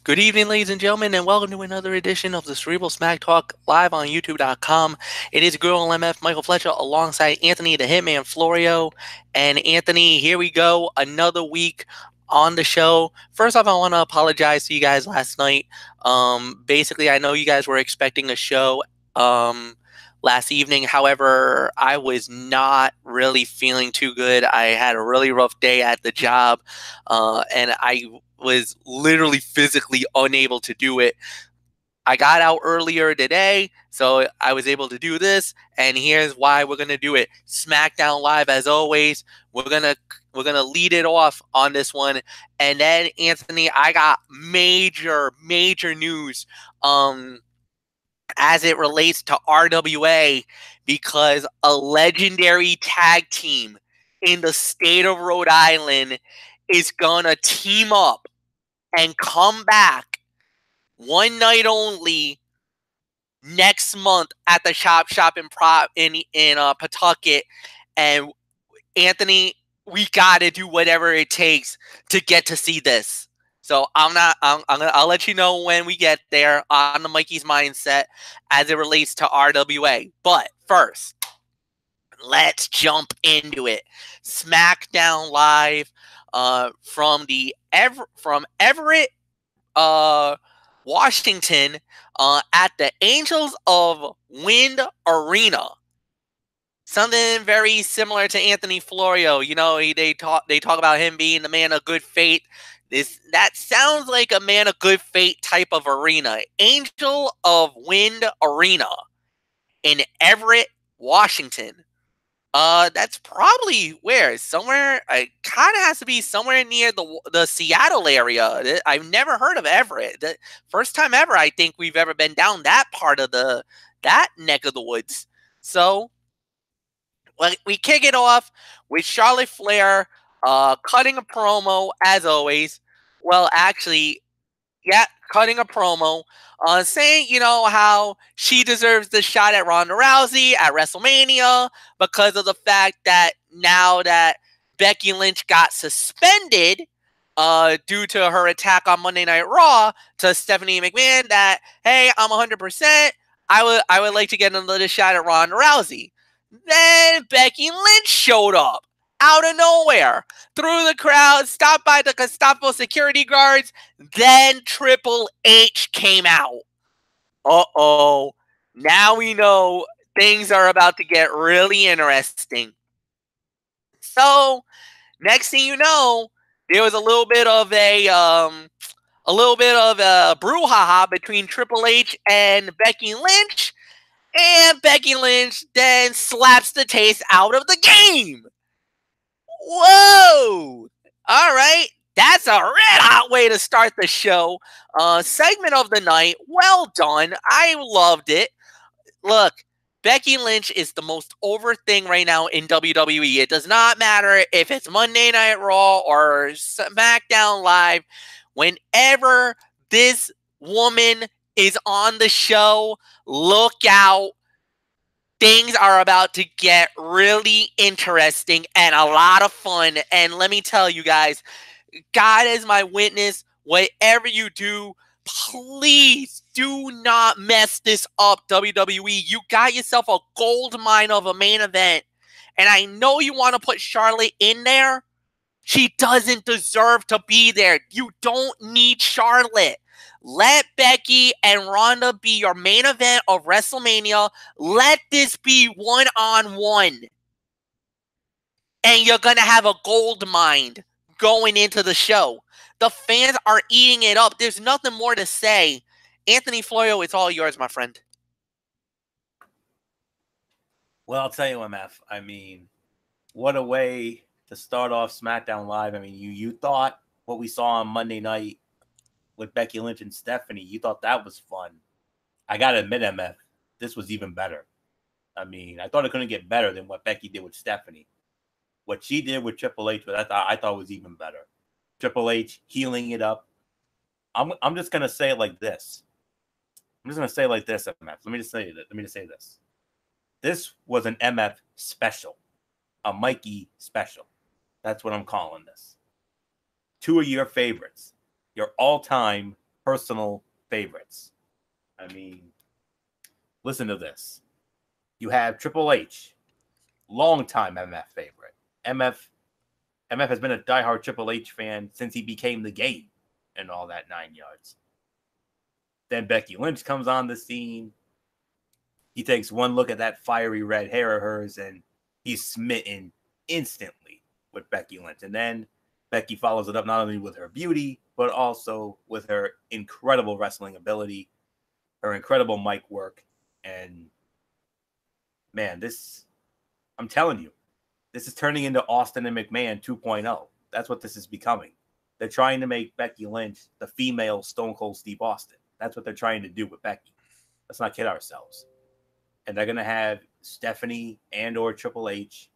Good evening, ladies and gentlemen, and welcome to another edition of the Cerebral Smack Talk live on YouTube.com. It is Girl MF Michael Fletcher alongside Anthony the Hitman Florio. And Anthony, here we go, another week on the show. First off, I want to apologize to you guys last night. Basically, I know you guys were expecting a show last evening. However, I was not really feeling too good. I had a really rough day at the job, and I was literally physically unable to do it. I got out earlier today, so I was able to do this, and here's why we're gonna do it. SmackDown Live, as always. We're gonna lead it off on this one, and then Anthony, I got major news as it relates to RWA, because a legendary tag team in the state of Rhode Island is gonna team up and come back one night only next month at the Shop in Pawtucket. And Anthony, we gotta do whatever it takes to get to see this. So I'll let you know when we get there on the Mikey's Mindset as it relates to RWA. But first, let's jump into it. SmackDown Live from Everett, Washington, at the Angels of Wind Arena. Something very similar to Anthony Florio. You know, they talk about him being the man of good fate. That sounds like a man of good fate type of arena. Angel of Wind Arena in Everett, Washington. That's probably where somewhere. It kind of has to be somewhere near the Seattle area. I've never heard of Everett. The first time ever I think we've ever been down that part of that neck of the woods. So, we kick it off with Charlotte Flair cutting a promo as always. Well, actually, yeah, cutting a promo, saying, you know, how she deserves the shot at Ronda Rousey at WrestleMania because of the fact that now that Becky Lynch got suspended due to her attack on Monday Night Raw to Stephanie McMahon, that, hey, I'm 100%. I would like to get another shot at Ronda Rousey. Then Becky Lynch showed up out of nowhere, through the crowd, stopped by the Gestapo security guards. Then Triple H came out. Uh-oh. Now we know things are about to get really interesting. So, next thing you know, there was a little bit of a brouhaha between Triple H and Becky Lynch. And Becky Lynch then slaps the taste out of the game. Whoa! All right. That's a red hot way to start the show. Segment of the night. Well done. I loved it. Look, Becky Lynch is the most over thing right now in WWE. It does not matter if it's Monday Night Raw or SmackDown Live. Whenever this woman is on the show, look out. Things are about to get really interesting and a lot of fun. And let me tell you guys, God is my witness. Whatever you do, please do not mess this up, WWE. You got yourself a gold mine of a main event. And I know you want to put Charlotte in there. She doesn't deserve to be there. You don't need Charlotte. Let Becky and Ronda be your main event of WrestleMania. Let this be one-on-one. And you're going to have a gold mine going into the show. The fans are eating it up. There's nothing more to say. Anthony Florio, it's all yours, my friend. Well, I'll tell you, MF. I mean, what a way to start off SmackDown Live. I mean, you thought what we saw on Monday night with Becky Lynch and Stephanie, you thought that was fun. I got to admit, MF, this was even better. I mean, I thought it couldn't get better than what Becky did with Stephanie. What she did with Triple H, I thought was even better. Triple H healing it up. I'm just going to say it like this. I'm just going to say it like this, MF. Let me just say this. This was an MF special. A Mikey special. That's what I'm calling this. Two of your favorites. Your all-time personal favorites. I mean, listen to this. You have Triple H, longtime MF favorite. MF has been a diehard Triple H fan since he became the Game and all that 9 yards. Then Becky Lynch comes on the scene. He takes one look at that fiery red hair of hers and he's smitten instantly with Becky Lynch. And then Becky follows it up not only with her beauty, but also with her incredible wrestling ability, her incredible mic work. And man, I'm telling you, this is turning into Austin and McMahon 2.0. That's what this is becoming. They're trying to make Becky Lynch the female Stone Cold Steve Austin. That's what they're trying to do with Becky. Let's not kid ourselves. And they're going to have Stephanie and or Triple H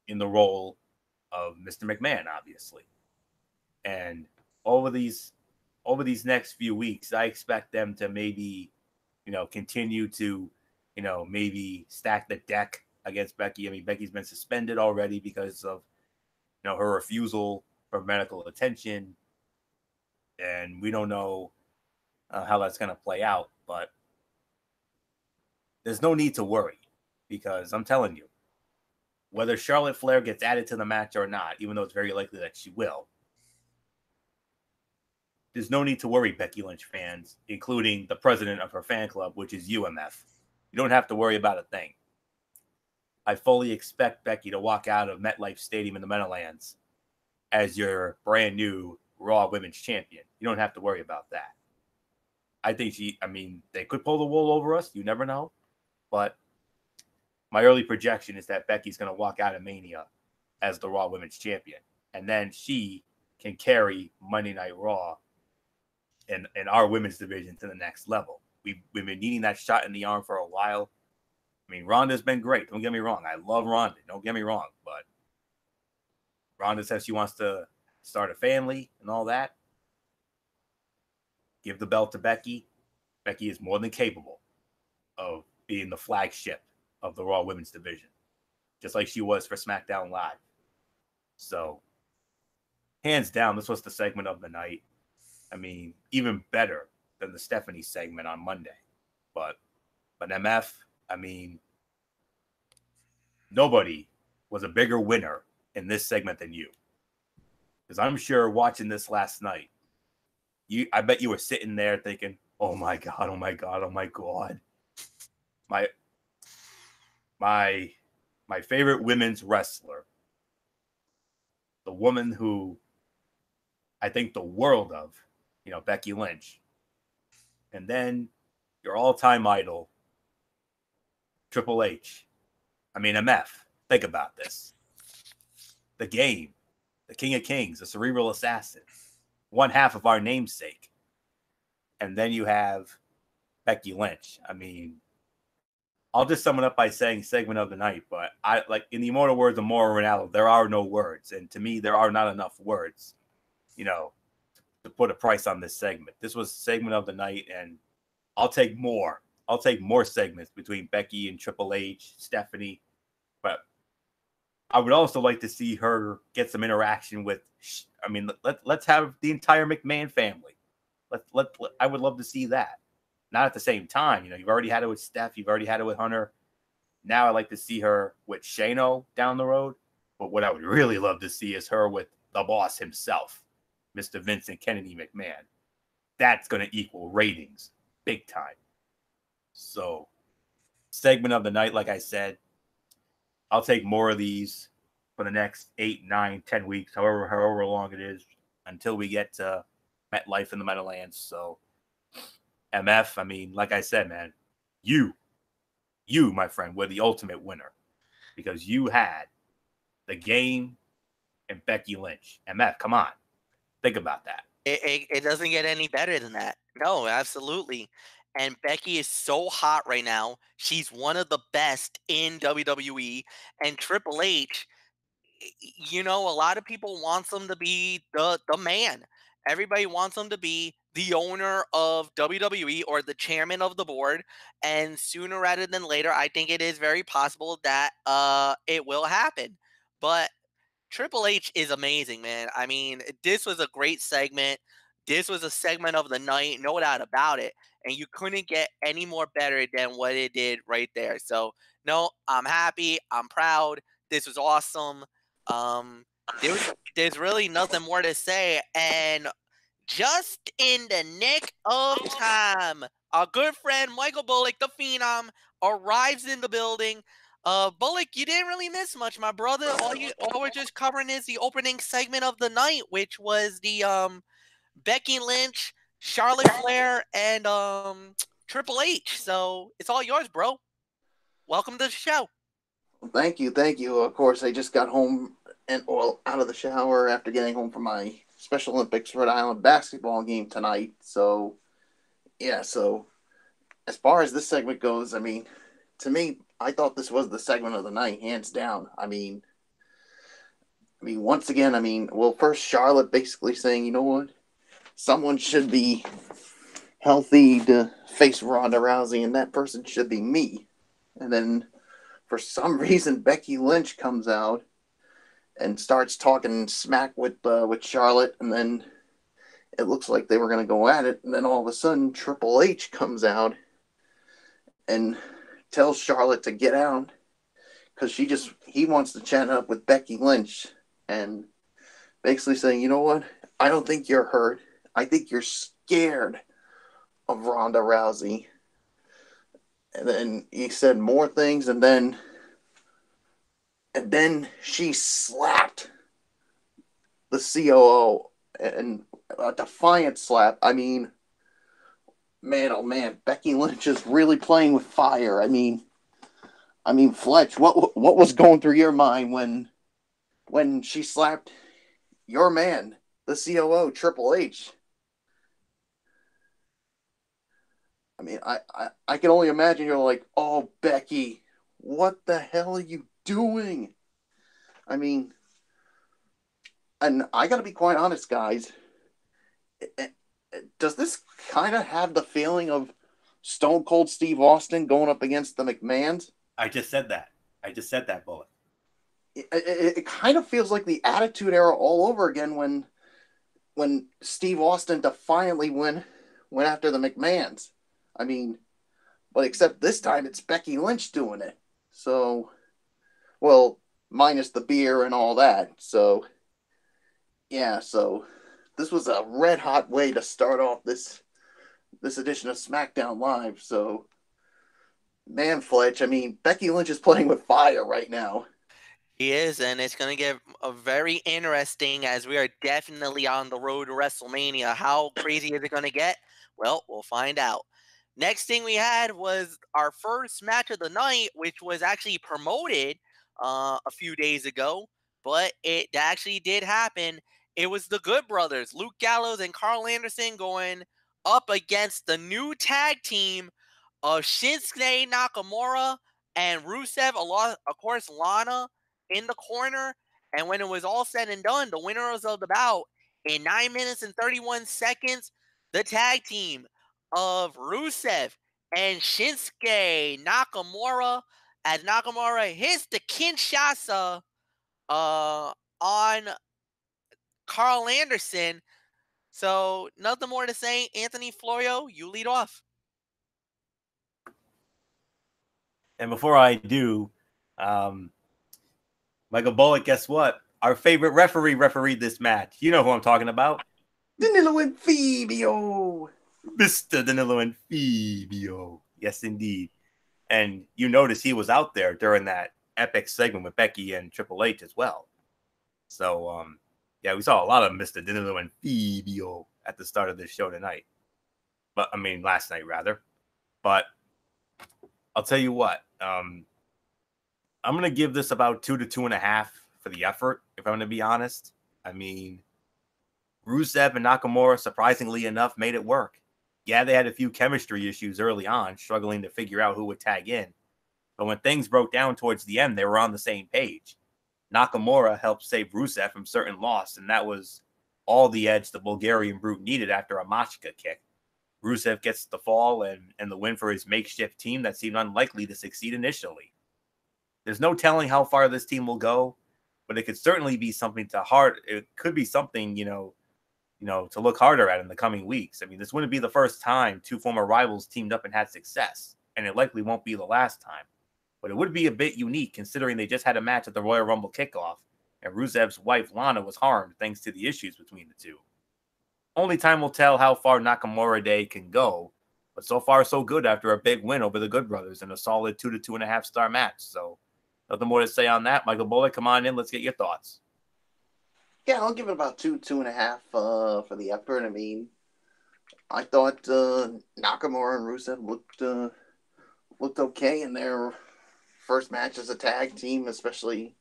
in the role of Mr. McMahon, obviously. And over these next few weeks, I expect them to maybe, continue to, maybe stack the deck against Becky. I mean, Becky's been suspended already because of, her refusal for medical attention. And we don't know how that's going to play out, but there's no need to worry because I'm telling you, whether Charlotte Flair gets added to the match or not, even though it's very likely that she will, there's no need to worry, Becky Lynch fans, including the president of her fan club, which is UMF. You don't have to worry about a thing. I fully expect Becky to walk out of MetLife Stadium in the Meadowlands as your brand new Raw Women's Champion. You don't have to worry about that. I think they could pull the wool over us. You never know. But my early projection is that Becky's going to walk out of Mania as the Raw Women's Champion. And then she can carry Monday Night Raw and our women's division to the next level. We've been needing that shot in the arm for a while. I mean, Ronda's been great. Don't get me wrong. I love Ronda. Don't get me wrong. But Ronda says she wants to start a family and all that. Give the belt to Becky. Becky is more than capable of being the flagship of the Raw Women's division, just like she was for SmackDown Live. So, hands down, this was the segment of the night. I mean, even better than the Stephanie segment on Monday. But MF, I mean, nobody was a bigger winner in this segment than you. Because I'm sure watching this last night, I bet you were sitting there thinking, oh my God, oh my God, oh my God. My favorite women's wrestler, the woman who I think the world of, Becky Lynch. And then your all-time idol, Triple H. I mean, MF. Think about this. The Game, the King of Kings, the Cerebral Assassin, one half of our namesake. And then you have Becky Lynch. I mean, I'll just sum it up by saying segment of the night, but I like in the immortal words of Mauro Ranallo, there are no words. And to me, there are not enough words, to put a price on this segment. This was segment of the night, and I'll take more. I'll take more segments between Becky and Triple H, Stephanie. But I would also like to see her get some interaction with, let's have the entire McMahon family. I would love to see that. Not at the same time. You've already had it with Steph. You've already had it with Hunter. Now I'd like to see her with Shano down the road. But what I would really love to see is her with the boss himself, Mr. Vincent Kennedy McMahon. That's going to equal ratings big time. So, segment of the night, like I said, I'll take more of these for the next 8, 9, 10 weeks, however long it is, until we get to MetLife in the Meadowlands. So, MF, I mean, like I said, man, you, my friend, were the ultimate winner because you had the Game and Becky Lynch. MF, come on. Think about that. It doesn't get any better than that. No, absolutely. And Becky is so hot right now. She's one of the best in WWE. And Triple H, a lot of people wants him to be the man. Everybody wants him to be the owner of WWE or the chairman of the board. And sooner rather than later, I think it is very possible that it will happen. But Triple H is amazing, man. I mean, this was a great segment. This was a segment of the night, no doubt about it. And you couldn't get any more better than what it did right there. So, no, I'm happy. I'm proud. This was awesome. Um, there's really nothing more to say. And just in the nick of time, our good friend Michael Bullock, the Phenom, arrives in the building. Bullock, you didn't really miss much, my brother. All we're just covering is the opening segment of the night, which was the Becky Lynch, Charlotte Flair, and Triple H. So it's all yours, bro. Welcome to the show. Thank you, thank you. Of course, I just got home and out of the shower after getting home from my Special Olympics Rhode Island basketball game tonight. So, yeah. So, as far as this segment goes, I mean, to me, I thought this was the segment of the night, hands down. I mean, once again, well, first Charlotte basically saying, you know what, someone should be healthy to face Ronda Rousey, and that person should be me. And then, for some reason, Becky Lynch comes out and starts talking smack with Charlotte, and then it looks like they were going to go at it, and then all of a sudden Triple H comes out and tells Charlotte to get out because he wants to chat up with Becky Lynch, and basically saying, you know what, I don't think you're hurt. I think you're scared of Ronda Rousey. And then he said more things, and then she slapped the COO, and a defiant slap. I mean, man, oh man, Becky Lynch is really playing with fire. I mean, Fletch, what was going through your mind when she slapped your man, the COO, Triple H? I mean, I can only imagine you're like, oh, Becky, what the hell are you doing? I mean, and I got to be quite honest, guys. Does this kind of have the feeling of Stone Cold Steve Austin going up against the McMahons? I just said that, Bullet. It kind of feels like the Attitude Era all over again when Steve Austin defiantly went after the McMahons. I mean, but except this time it's Becky Lynch doing it. So, well, minus the beer and all that. So, yeah, so this was a red hot way to start off this edition of SmackDown Live. So, man, Fletch, I mean, Becky Lynch is playing with fire right now. He is, and it's going to get very interesting as we are definitely on the road to WrestleMania. How crazy is it going to get? Well, we'll find out. Next thing we had was our first match of the night, which was actually promoted a few days ago, but it actually did happen. It was the Good Brothers, Luke Gallows and Carl Anderson, going up against the new tag team of Shinsuke Nakamura and Rusev, of course, Lana in the corner. And when it was all said and done, the winners of the bout in 9 minutes and 31 seconds, the tag team of Rusev and Shinsuke Nakamura, as Nakamura hits the Kinshasa on Carl Anderson. So nothing more to say. Anthony Florio, you lead off. And before I do, Michael Bullock, guess what? Our favorite referee refereed this match. You know who I'm talking about. Danilo and Fabio. Mr. Danilo and Fabio. Yes, indeed. And you notice he was out there during that epic segment with Becky and Triple H as well. So, yeah, we saw a lot of Mr. Danilo and Fabio at the start of this show tonight. But, I mean, last night, rather. But I'll tell you what. I'm going to give this about 2 to 2.5 for the effort, if I'm going to be honest. I mean, Rusev and Nakamura, surprisingly enough, made it work. Yeah, they had a few chemistry issues early on, struggling to figure out who would tag in. But when things broke down towards the end, they were on the same page. Nakamura helped save Rusev from certain loss, and that was all the edge the Bulgarian Brute needed after a Machka kick. Rusev gets the fall and the win for his makeshift team that seemed unlikely to succeed initially. There's no telling how far this team will go, but it could certainly be something to heart. It could be something, to look harder at in the coming weeks. I mean, this wouldn't be the first time two former rivals teamed up and had success, and it likely won't be the last time. But it would be a bit unique considering they just had a match at the Royal Rumble kickoff, and Rusev's wife Lana was harmed thanks to the issues between the two. Only time will tell how far Nakamura Day can go, but so far so good after a big win over the Good Brothers in a solid 2 to 2.5 star match. So nothing more to say on that. Michael Bullock, come on in. Let's get your thoughts. Yeah, I'll give it about 2.5 for the effort. I mean, I thought Nakamura and Rusev looked okay in their first match as a tag team, especially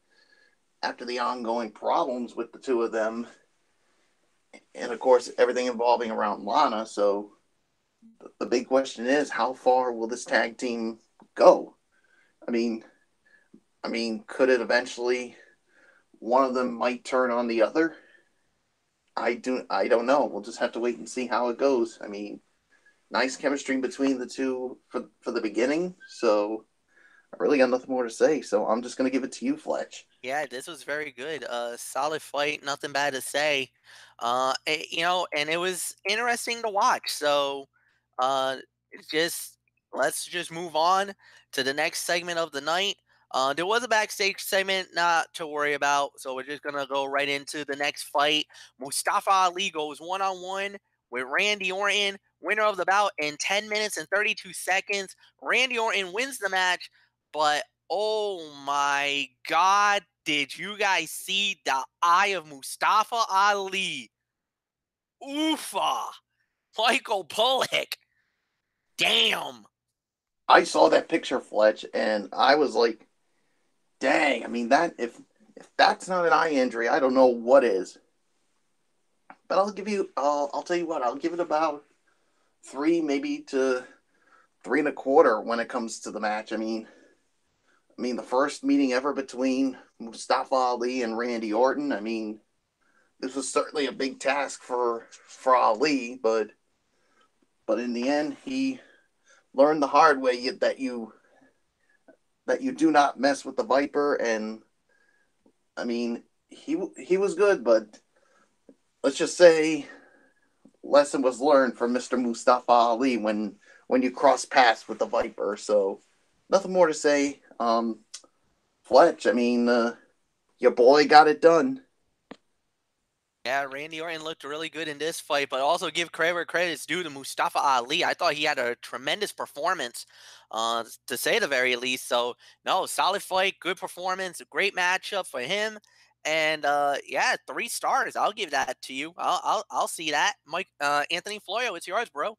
after the ongoing problems with the two of them. And, of course, everything involving around Lana. So the big question is, how far will this tag team go? I mean, could it eventually, one of them might turn on the other? I don't know. We'll just have to wait and see how it goes. I mean, nice chemistry between the two for the beginning. So I really got nothing more to say. So I'm just going to give it to you, Fletch. Yeah, this was very good. Solid fight, nothing bad to say. And it was interesting to watch. So, uh, just let's just move on to the next segment of the night. There was a backstage segment not to worry about, so we're just gonna go right into the next fight. Mustafa Ali goes 1-on-1 with Randy Orton, winner of the bout in 10 minutes and 32 seconds. Randy Orton wins the match, but oh my God, did you guys see the eye of Mustafa Ali? Oofa! Michael Bullock. Damn. I saw that picture, Fletch, and I was like, dang. I mean, that if that's not an eye injury, I don't know what is. But I'll tell you what, I'll give it about 3, maybe to 3.25 when it comes to the match. I mean, the first meeting ever between Mustafa Ali and Randy Orton. I mean, this was certainly a big task for Ali, but in the end, he learned the hard way that you do not mess with the Viper. And I mean, he was good, but let's just say lesson was learned from Mr. Mustafa Ali when you cross paths with the Viper. So nothing more to say. Fletch, I mean, your boy got it done. Yeah, Randy Orton looked really good in this fight, but also give credit where credit's due to Mustafa Ali. I thought he had a tremendous performance, to say the very least. So, no, solid fight, good performance, great matchup for him, and yeah, 3 stars. I'll give that to you. I'll see that. Mike, Anthony Florio, it's yours, bro.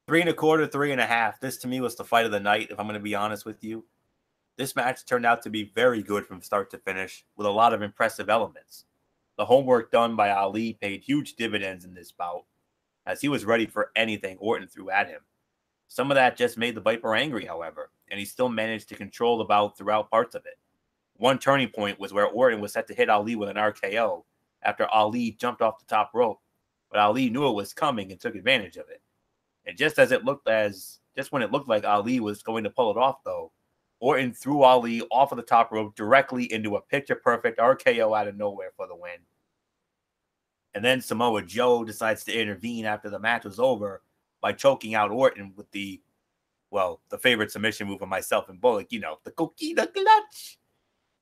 3.25, 3.5. This to me was the fight of the night, if I'm going to be honest with you. This match turned out to be very good from start to finish, with a lot of impressive elements. The homework done by Ali paid huge dividends in this bout, as he was ready for anything Orton threw at him. Some of that just made the Viper angry, however, and he still managed to control the bout throughout parts of it. One turning point was where Orton was set to hit Ali with an RKO after Ali jumped off the top rope, but Ali knew it was coming and took advantage of it. And just when it looked like Ali was going to pull it off, though, Orton threw Ali off of the top rope directly into a picture-perfect RKO out of nowhere for the win. And then Samoa Joe decides to intervene after the match was over by choking out Orton with the favorite submission move of myself and Bullock, the Coquina Clutch.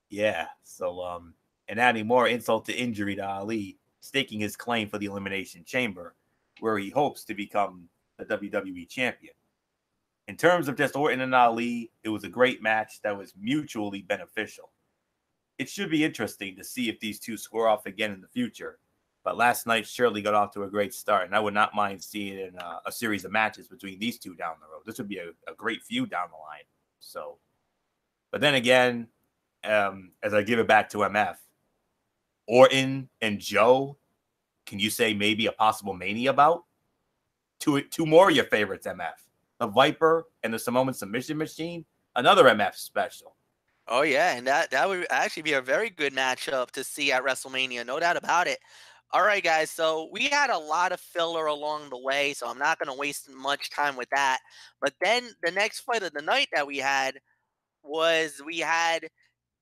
Yeah, so, and adding more insult to injury to Ali, staking his claim for the Elimination Chamber, where he hopes to become the WWE Champion. In terms of just Orton and Ali, it was a great match that was mutually beneficial. It should be interesting to see if these two square off again in the future, but last night surely got off to a great start, and I would not mind seeing in a series of matches between these two down the road. This would be a great feud down the line. So, but then again, as I give it back to MF, Orton and Joe, can you say maybe a possible Mania bout? Two more of your favorites, MF. The Viper and the Samoan Submission Machine, another MF special. Oh yeah, and that would actually be a very good matchup to see at WrestleMania, no doubt about it. All right, guys. So we had a lot of filler along the way, so I'm not going to waste much time with that. But then the next fight of the night that we had was a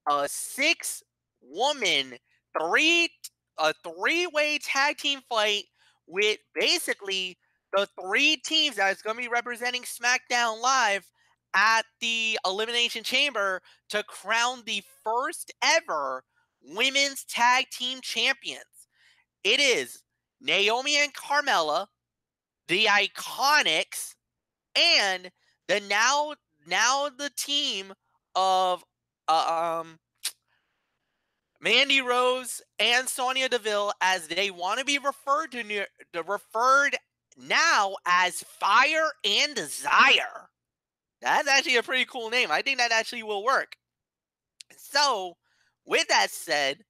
6-woman 3 a three-way tag team fight with basically the three teams that is going to be representing SmackDown Live at the Elimination Chamber to crown the first ever women's tag team champions. It is Naomi and Carmella, the Iconics, and the now the team of Mandy Rose and Sonya Deville, as they want to be referred now as Fire and Desire. That's actually a pretty cool name. I think that actually will work. So, with that said,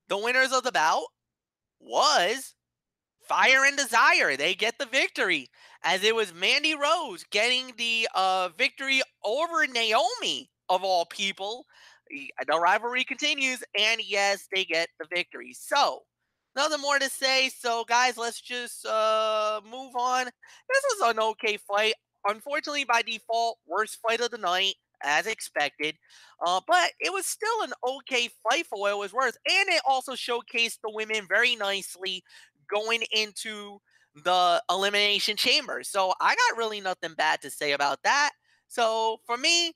the winners of the bout was Fire and Desire. They get the victory, as it was Mandy Rose getting the victory over Naomi, of all people. The rivalry continues, and yes, they get the victory. So, nothing more to say. So, guys, let's just move on. This was an okay fight. Unfortunately, by default, worst fight of the night, as expected. But it was still an okay fight for what it was worth. And it also showcased the women very nicely going into the Elimination Chamber. So I got really nothing bad to say about that. So for me,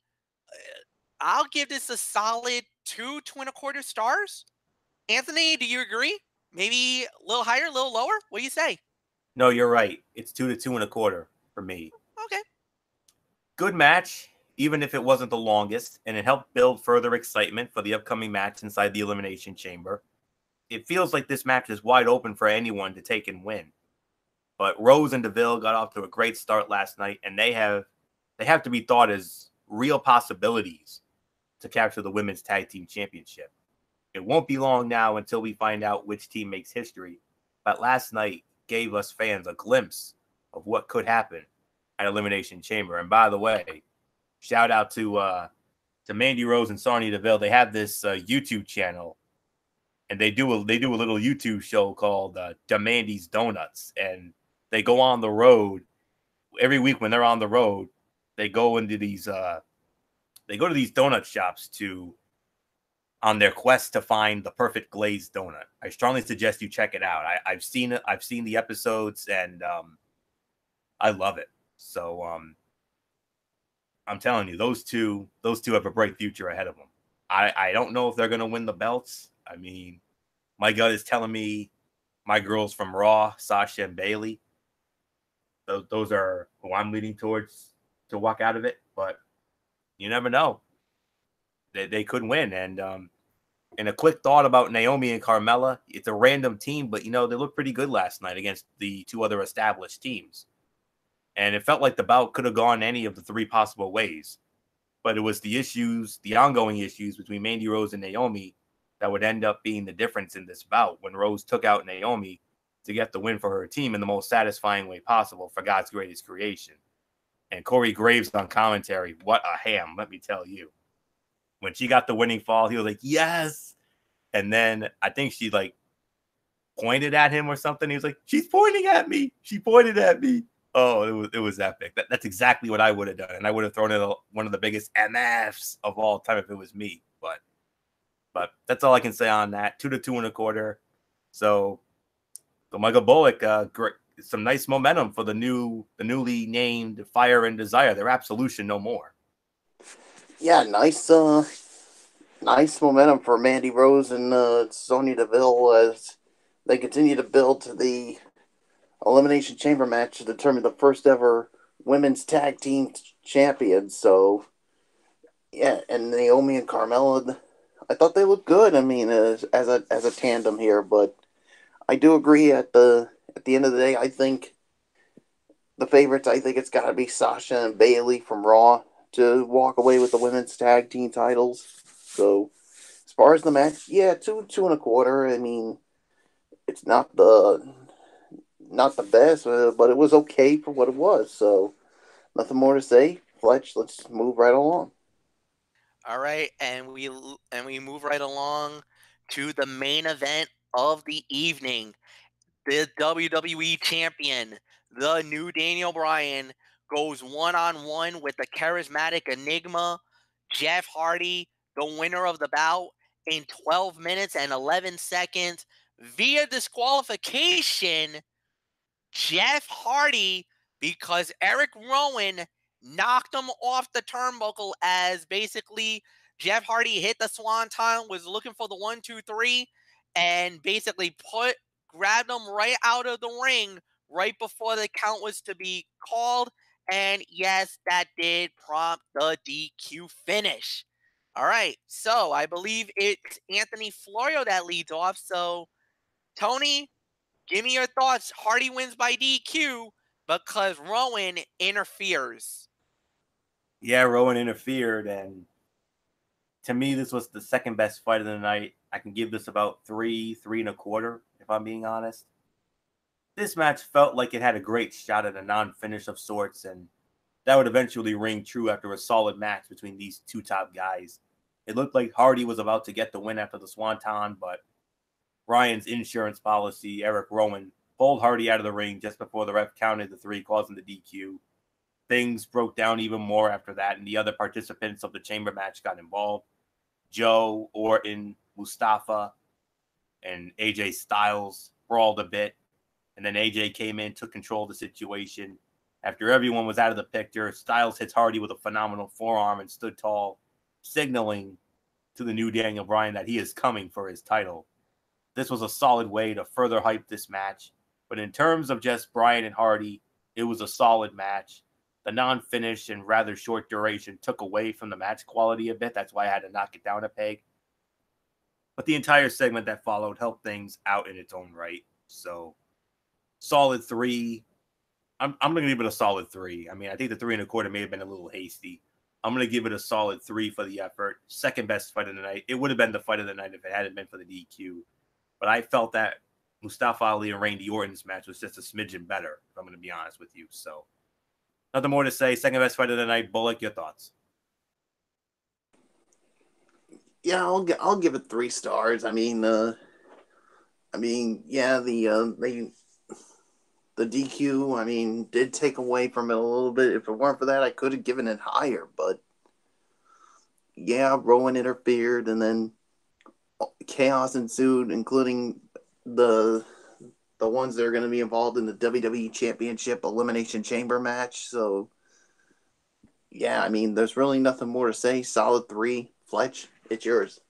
I'll give this a solid 2.25 stars. Anthony, do you agree? Maybe a little higher, a little lower? What do you say? No, you're right. It's 2 to 2.25 for me. Okay. Good match, even if it wasn't the longest, and it helped build further excitement for the upcoming match inside the Elimination Chamber. It feels like this match is wide open for anyone to take and win. But Rose and Deville got off to a great start last night, and they have to be thought as real possibilities to capture the Women's Tag Team Championship. It won't be long now until we find out which team makes history, but last night gave us fans a glimpse of what could happen at Elimination Chamber. And by the way, shout out to Mandy Rose and Sonya Deville. They have this YouTube channel, and they do a little YouTube show called Mandy's Donuts, and they go on the road every week. When they're on the road, they go into these donut shops on their quest to find the perfect glazed donut. I strongly suggest you check it out. I've seen it. I've seen the episodes, and I love it. So I'm telling you, those two have a bright future ahead of them. I don't know if they're going to win the belts. I mean, my gut is telling me my girls from Raw, Sasha and Bailey, those are who I'm leaning towards to walk out of it. But you never know. They could win. And a quick thought about Naomi and Carmella. It's a random team, but, they looked pretty good last night against the two other established teams. And it felt like the bout could have gone any of the three possible ways. But it was the ongoing issues between Mandy Rose and Naomi that would end up being the difference in this bout, when Rose took out Naomi to get the win for her team in the most satisfying way possible for God's greatest creation. And Corey Graves on commentary, what a ham, let me tell you. When she got the winning fall, he was like, yes. And then I think she pointed at him or something. He was like, she's pointing at me. She pointed at me. Oh, it was epic. That's exactly what I would have done. And I would have thrown in one of the biggest MFs of all time if it was me. But that's all I can say on that. 2 to 2.25. So Michael Bullock, some nice momentum for the newly named Fire and Desire. They're Absolution no more. Yeah, nice momentum for Mandy Rose and Sonya Deville as they continue to build to the Elimination Chamber match to determine the first ever women's tag team champions. So, yeah, and Naomi and Carmella, I thought they looked good. I mean, as a tandem here, but I do agree at the end of the day, I think the favorites, I think it's got to be Sasha and Bailey from Raw to walk away with the women's tag team titles. So, as far as the match, yeah, 2.25. I mean, it's not the best, but it was okay for what it was. So, nothing more to say. Fletch, let's move right along. All right, and we move right along to the main event of the evening. The WWE Champion, the new Daniel Bryan, goes one-on-one with the charismatic Enigma, Jeff Hardy, the winner of the bout, in 12 minutes and 11 seconds. via disqualification Jeff Hardy because Eric Rowan knocked him off the turnbuckle as basically Jeff Hardy hit the swanton, was looking for the 1, 2, 3, and basically grabbed him right out of the ring right before the count was to be called. And yes, that did prompt the DQ finish. All right, so I believe it's Anthony Florio that leads off. So, Tony, give me your thoughts. Hardy wins by DQ because Rowan interferes. Yeah, Rowan interfered, and to me, this was the second best fight of the night. I can give this about 3.25, if I'm being honest. This match felt like it had a great shot at a non-finish of sorts, and that would eventually ring true after a solid match between these two top guys. It looked like Hardy was about to get the win after the swanton, but Ryan's insurance policy, Eric Rowan, pulled Hardy out of the ring just before the ref counted the 3, causing the DQ. Things broke down even more after that, and the other participants of the chamber match got involved. Joe, Orton, Mustafa, and AJ Styles brawled a bit, and then AJ came in, took control of the situation. After everyone was out of the picture, Styles hits Hardy with a phenomenal forearm and stood tall, signaling to the new Daniel Bryan that he is coming for his title. This was a solid way to further hype this match, but in terms of just Bryan and Hardy, it was a solid match. The non-finish and rather short duration took away from the match quality a bit. That's why I had to knock it down a peg. But the entire segment that followed helped things out in its own right. So, solid 3. I'm going to give it a solid 3. I mean, I think the 3.25 may have been a little hasty. I'm going to give it a solid 3 for the effort. Second best fight of the night. It would have been the fight of the night if it hadn't been for the DQ. But I felt that Mustafa Ali and Randy Orton's match was just a smidgen better, if I'm going to be honest with you. So, nothing more to say. Second best fight of the night. Bullock, your thoughts? Yeah, I'll give it 3 stars. I mean, yeah, the DQ, I mean, did take away from it a little bit. If it weren't for that, I could have given it higher. But yeah, Rowan interfered, and then chaos ensued, including the ones that are going to be involved in the WWE Championship Elimination Chamber match. So yeah, I mean, there's really nothing more to say. Solid 3. Fletch, it's yours.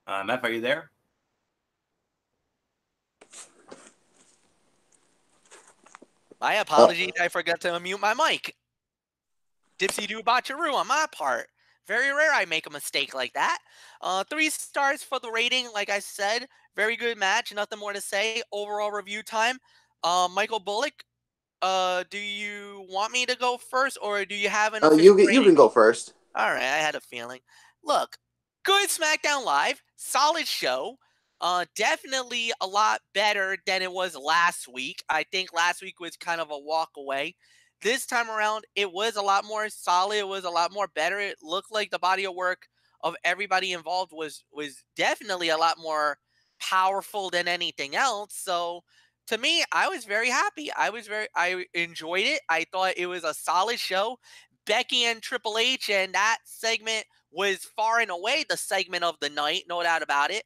Meph, are you there? My apologies, I forgot to unmute my mic. Dipsy-doo botcheroo on my part. Very rare I make a mistake like that. 3 stars for the rating, like I said. Very good match, nothing more to say. Overall review time. Michael Bullock, do you want me to go first, or do you have an official You rating? can go first. All right, I had a feeling. Look, good SmackDown Live, solid show. Definitely a lot better than it was last week. I think last week was kind of a walk away. This time around, it was a lot more solid. It was a lot more better. It looked like the body of work of everybody involved was definitely a lot more powerful than anything else. So to me, I was very happy. I enjoyed it. I thought it was a solid show. Becky and Triple H, and that segment was far and away the segment of the night, no doubt about it.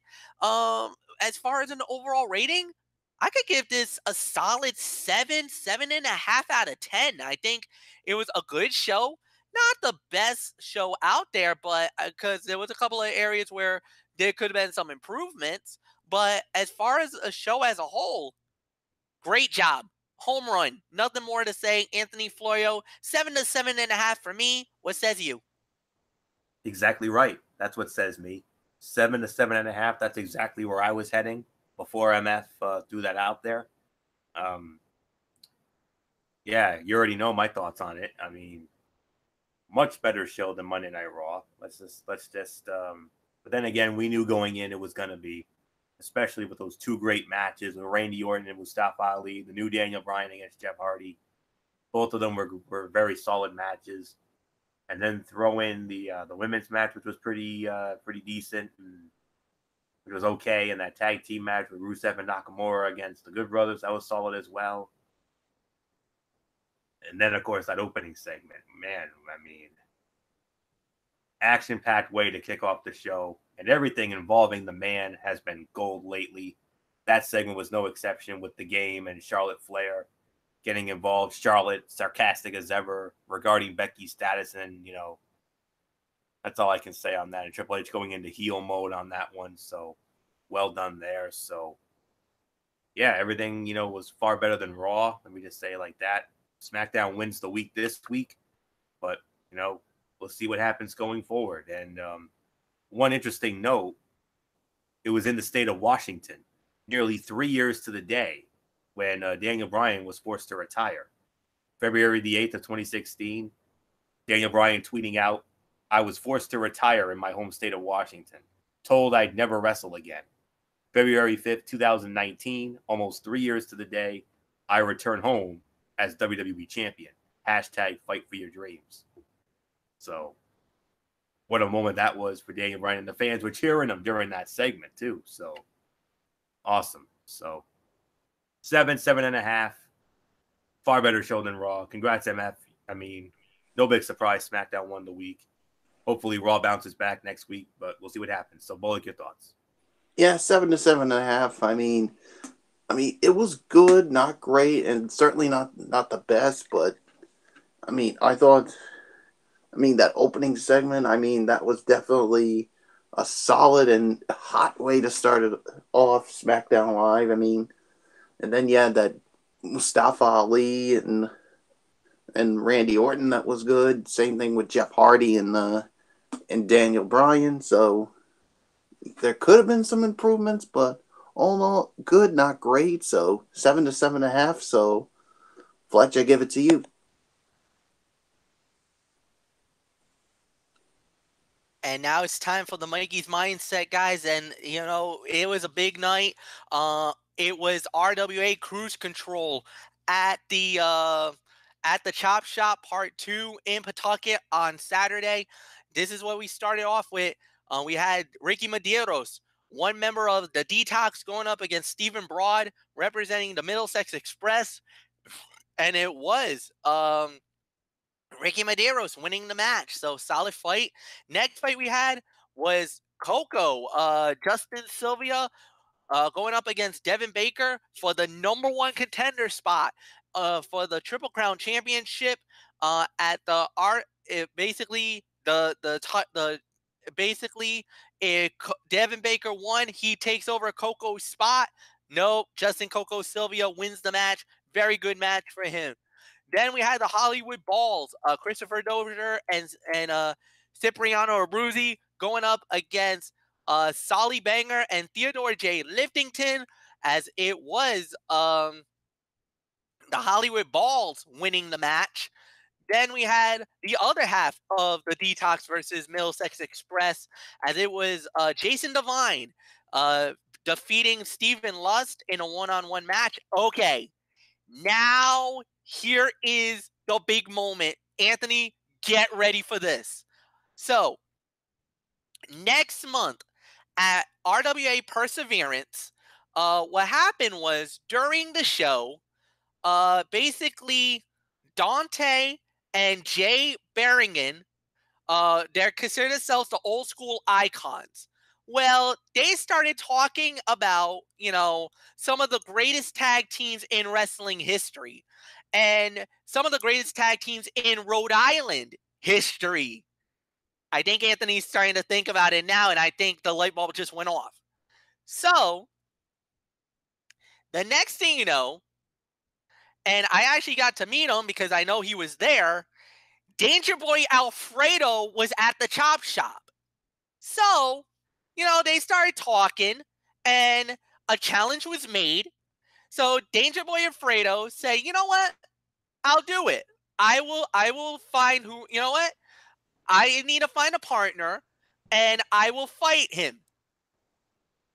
As far as an overall rating, I could give this a solid 7.5 out of 10. I think it was a good show. Not the best show out there, but because there was a couple of areas where there could have been some improvements. But as far as a show as a whole, great job. Home run. Nothing more to say. Anthony Florio, 7 to 7.5 for me. What says you? Exactly right. That's what says me. 7 to 7.5. That's exactly where I was heading before MF threw that out there. Yeah, you already know my thoughts on it. I mean, much better show than Monday Night Raw. Let's just. But then again, we knew going in it was gonna be, especially with those 2 great matches with Randy Orton and Mustafa Ali, the new Daniel Bryan against Jeff Hardy. Both of them were very solid matches. And then throw in the women's match, which was pretty decent. And It was okay, and that tag team match with Rusev and Nakamura against the Good Brothers, that was solid as well. And then, of course, that opening segment. Man, I mean, action-packed way to kick off the show, and everything involving the man has been gold lately. That segment was no exception with the game and Charlotte Flair getting involved. Charlotte, sarcastic as ever regarding Becky's status, and, you know, that's all I can say on that. And Triple H going into heel mode on that one, so well done there. So, yeah, everything, you know, was far better than Raw. Let me just say it like that. SmackDown wins the week this week, but, you know, we'll see what happens going forward. And one interesting note, it was in the state of Washington, nearly 3 years to the day, when Daniel Bryan was forced to retire. February the 8th of 2016, Daniel Bryan tweeting out, "I was forced to retire in my home state of Washington, told I'd never wrestle again. February 5th, 2019, almost 3 years to the day, I return home as WWE champion. Hashtag fight for your dreams." So what a moment that was for Daniel Bryan, and the fans were cheering him during that segment too. So awesome. So 7.5. Far better show than Raw. Congrats, MF. I mean, no big surprise. SmackDown won the week. Hopefully Raw bounces back next week, but we'll see what happens. So Bullock, your thoughts? Yeah, 7 to 7.5. I mean, it was good, not great, and certainly not the best. But I mean, that opening segment, that was definitely a solid and hot way to start it off SmackDown Live. And then you had that Mustafa Ali and Randy Orton that was good. Same thing with Jeff Hardy and Daniel Bryan. So there could have been some improvements, but all in all, good, not great. So 7 to 7.5. So Fletch, I give it to you. And now it's time for the Mikey's Mindset, guys. And, you know, it was a big night. It was RWA Cruise Control at the Chop Shop Part 2 in Pawtucket on Saturday. This is what we started off with. We had Ricky Medeiros, one member of the Detox, going up against Stephen Broad, representing the Middlesex Express. And it was Ricky Medeiros winning the match. So solid fight. Next fight we had was Coco, Justin Sylvia, going up against Devin Baker for the number 1 contender spot for the Triple Crown Championship at the art. Basically Devin Baker won. He takes over Coco's spot. Nope, Justin Coco Sylvia wins the match. Very good match for him. Then we had the Hollywood Balls, Christopher Dozier and Cipriano Abruzzi going up against Solly Banger and Theodore J. Liftington, as it was the Hollywood Balls winning the match. Then we had the other half of the Detox versus Middlesex Express, as it was Jason Devine defeating Stephen Lust in a one-on-one match. Okay, now here is the big moment. Anthony, get ready for this. So, next month at RWA Perseverance, what happened was during the show, basically Dante and Jay Berringen, they're considered themselves the old school icons. Well, they started talking about, you know, some of the greatest tag teams in wrestling history and some of the greatest tag teams in Rhode Island history. I think Anthony's starting to think about it now, and I think the light bulb just went off. So, the next thing you know, and I actually got to meet him because I know he was there, Danger Boy Alfredo was at the Chop Shop. So, you know, they started talking, and a challenge was made. So Danger Boy Alfredo said, "You know what? I'll do it. I will find who, you know what? I need to find a partner, and I will fight him."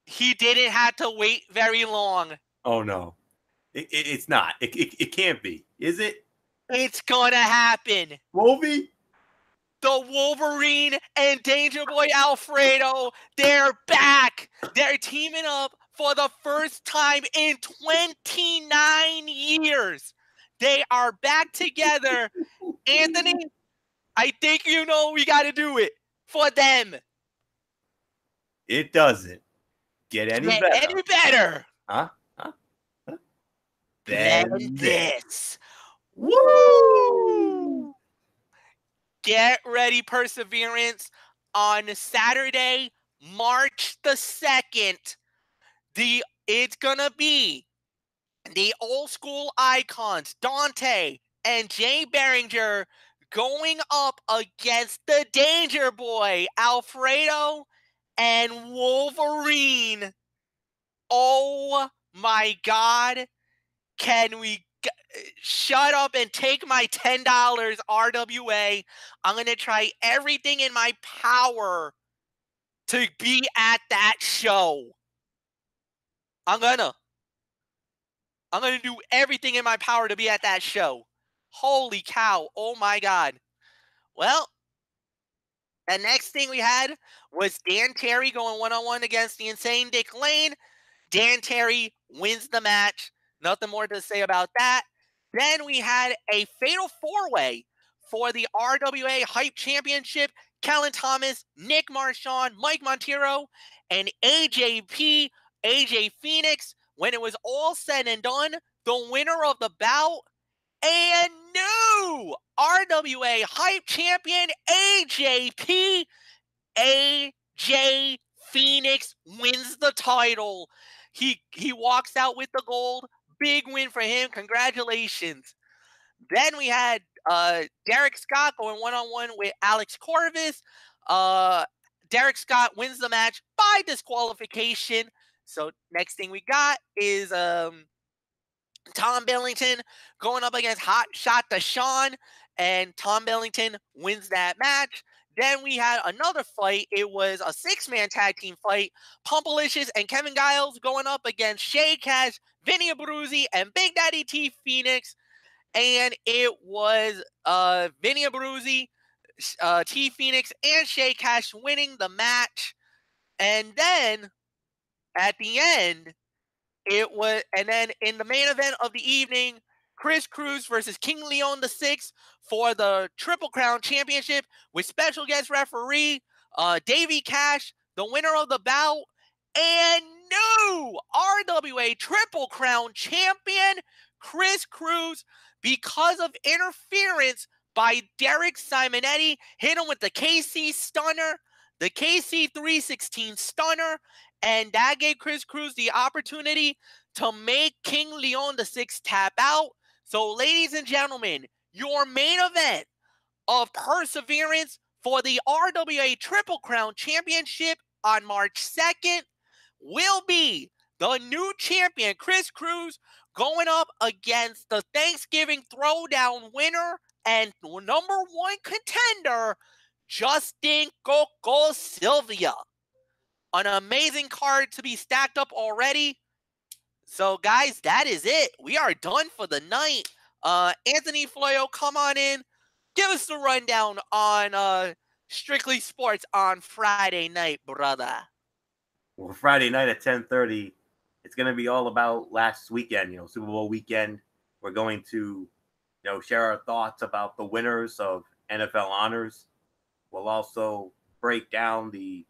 He didn't have to wait very long. Oh, no. It's not. It can't be. Is it? It's gonna happen. Wolvie? The Wolverine and Danger Boy Alfredo, they're back. They're teaming up for the first time in 29 years. They are back together. Anthony, I think you know we got to do it for them. It doesn't get any Get better. any better Huh? than this. Woo! Get ready, Perseverance. On Saturday, March the 2nd, it's gonna be the old school icons, Dante and Jay Behringer, going up against the Danger Boy, Alfredo and Wolverine. Oh my God. Can we shut up and take my $10 RWA? I'm going to try everything in my power to be at that show. I'm going to do everything in my power to be at that show. Holy cow. Oh my God. Well, the next thing we had was Dan Terry going one-on-one against the insane Dick Lane. Dan Terry wins the match. Nothing more to say about that. Then we had a fatal four-way for the RWA Hype Championship. Kellen Thomas, Nick Marchand, Mike Monteiro, and AJP, AJ Phoenix. When it was all said and done, the winner of the bout and new RWA Hype Champion AJP, AJ Phoenix wins the title. He walks out with the gold. Big win for him. Congratulations. Then we had Derek Scott going one-on-one with Alex Corvus. Derek Scott wins the match by disqualification. So next thing we got is Tom Billington going up against Hot Shot Deshaun, and Tom Billington wins that match. Then we had another fight. It was a six-man tag team fight. Pumpalicious and Kevin Giles going up against Shay Cash, Vinny Abruzzi, and Big Daddy T Phoenix. And it was Vinny Abruzzi, T Phoenix, and Shay Cash winning the match. And then at the end, and then in the main event of the evening, Chris Cruz versus King Leon VI for the Triple Crown Championship with special guest referee Davey Cash, the winner of the bout, and new RWA Triple Crown Champion Chris Cruz because of interference by Derek Simonetti. Hit him with the KC Stunner, the KC 316 Stunner, and that gave Chris Cruz the opportunity to make King Leon VI tap out. So, ladies and gentlemen, your main event of Perseverance for the RWA Triple Crown Championship on March 2nd will be the new champion, Chris Cruz, going up against the Thanksgiving Throwdown winner and number one contender, Justin Coco Sylvia. An amazing card to be stacked up already. So, guys, that is it. We are done for the night. Anthony Floyo, come on in. Give us the rundown on Strictly Sports on Friday night, brother. Well, Friday night at 10:30, it's going to be all about last weekend, Super Bowl weekend. We're going to, share our thoughts about the winners of NFL honors. We'll also break down the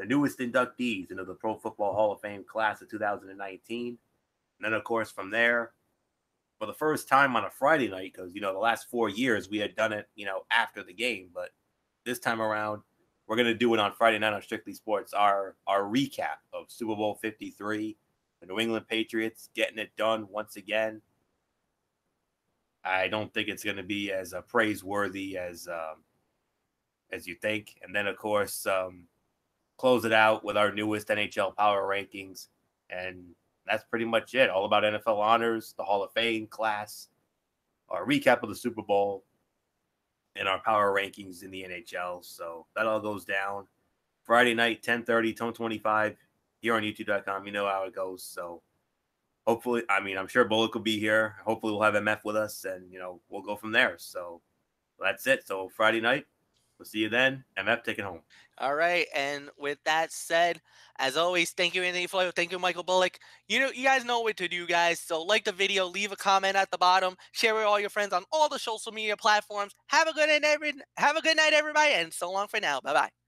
newest inductees into the Pro Football Hall of Fame class of 2019. And then, of course, from there, for the first time on a Friday night, because, the last 4 years we had done it, after the game. But this time around, we're going to do it on Friday night on Strictly Sports, our recap of Super Bowl 53, the New England Patriots getting it done once again. I don't think it's going to be as praiseworthy as you think. And then, of course, close it out with our newest NHL Power Rankings. And that's pretty much it. All about NFL honors, the Hall of Fame class, our recap of the Super Bowl, and our Power Rankings in the NHL. So that all goes down Friday night, 10:30, Tone 25, here on YouTube.com. You know how it goes. So hopefully, I'm sure Bullock will be here. Hopefully we'll have MF with us, and, we'll go from there. So that's it. So Friday night, We'll see you then. MF, take it home. All right, and with that said, as always, thank you, Anthony Floyd. Thank you, Michael Bullock. You guys know what to do, guys. So like the video, leave a comment at the bottom, share with all your friends on all the social media platforms. Have a good night, everybody, and so long for now. Bye bye.